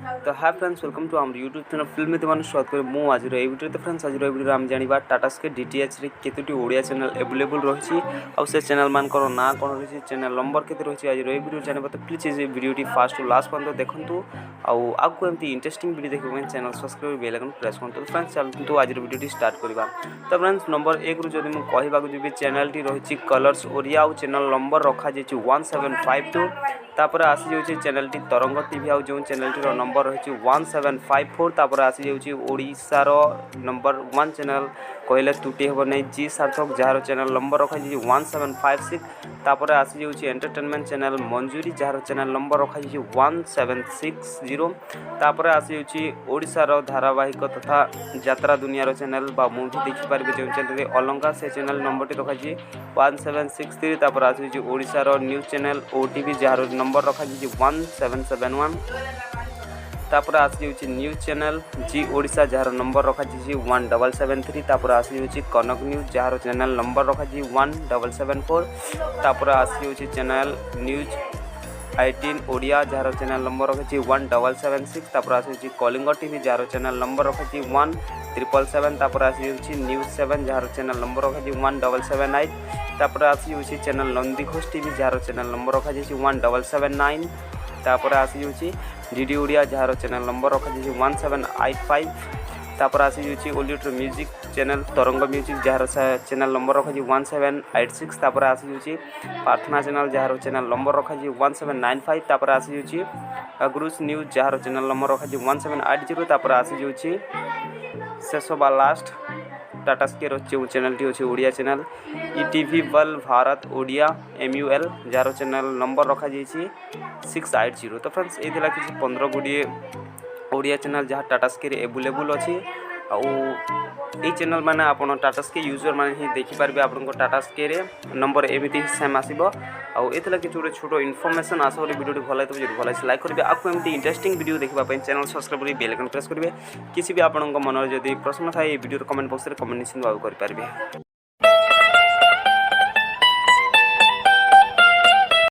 तो hi friends, welcome to आम YouTube channel film दीवान स्वागत करें मु आज वीडियो। तो फ्रेंड्स आज वीडियो आम जाना टाटा स्काई डीटीएच रे केतोटी ओडिया चैनल अवेलेबल रही आउ से चैनल मान ना कौन रही चैनल नंबर के रही आज वीडियो जाना। तो प्लीज ये वीडियो फास्ट टू लास्ट पर्यटन देखूँ आगे एमती इंटरेस्टिंग वीडियो देखा channel subscribe bell icon press करूँ। तो फ्रेंड्स चलते आज वीडियो स्टार्ट करवा। तो फ्रेंड्स नंबर 1 रु जब मुझे कहवाक जी चैनल टी रही कलर्स ओडिया आउ चैनल नंबर रखा 1752 तापर आसी जाऊँगी चैनल टी तरंग टीवी आउ जो चैनल टी नंबर रही 1754 तापर आसी जाऊँगी ओडिशार नंबर 1 चैनल कहले त्रुटि हे नहीं जी सार्थक जार चैनल नंबर रखा 1756 तापर आसी जाऊँगी एंटरटेनमेंट चैनल मंजूरी जार चैनल नंबर रखा 1760 तापर आसी जाऊँगी ओडिशार धारावाहिक तथा यात्रा दुनियार चैनल बा मूवी देखिपारे जो चैनल अलंगा से चैनल नंबर टी रखा 1763 तापर आसी जाऊँगी ओडिशार न्यूज चैनल ओटीवी जार नंबर रखा 1771 तापर आसी जाऊँगी न्यूज चैनल जी ओडिशा जार नंबर रखा 1773 तापर आसी जाऊँगी कनक न्यूज जार चैनल नंबर रखा 1774 तापर आसी जाऊँगी चैनल न्यूज 18 ओडिया जार चैनल नंबर रखा 1776 तापर आसी जाऊँगी कलिंग टीवी जार चैनल नंबर रखा 1777 तापर आसी जाऊँगी न्यूज 7 जार चैनल नंबर रखा 1778 तापर आसी जाऊँगी चैनल नंदी घोष टीवी जार चैनल नंबर रखा 1779 तापर आसी जाऊँगी डीडी ओडिया जार चैनल नंबर रखा 1785 तापर आसी जाऊँगी ओलिउड म्यूजिक चैनल तरंग म्यूजिक जार चैनल नंबर रखा 1786 तापर आसी जाऊँगी प्रार्थना चैनल जार चैनल नंबर रखा 1795 तापर आसी जाऊँगी अग्रुस न्यूज जार चैनल नंबर रखा 1780 तापर आसी जाऊँगी शेष बा लास्ट टाटा स्काई जो चैनल टी अच्छे Odia channel ETV world Bharat Odia MUL jar channel number रखा 680। तो फ्रेंड्स ये कि 15 गुड़िए ओडिया चैनल जहाँ टाटा स्काई अवेलेबल अच्छी आई चैनल मैंने आप टाटा स्काई यूजर मैंने ही देखिपारे आपको टाटा स्काई नंबर एमती सेम आसो आला कि गोटे छोट इनफर्मेशन आस वीडियो भल लगे जो भल लाइक करेंगे आपको एमती इंटरेस्टिंग वीडियो देखा चैनल सब्सक्राइब कर बेल आइकन प्रेस करेंगे किसी भी आपन मन जब प्रश्न थाए वीडियो कमेंट बॉक्स में कमेंट निश्चित भाव करेंगे।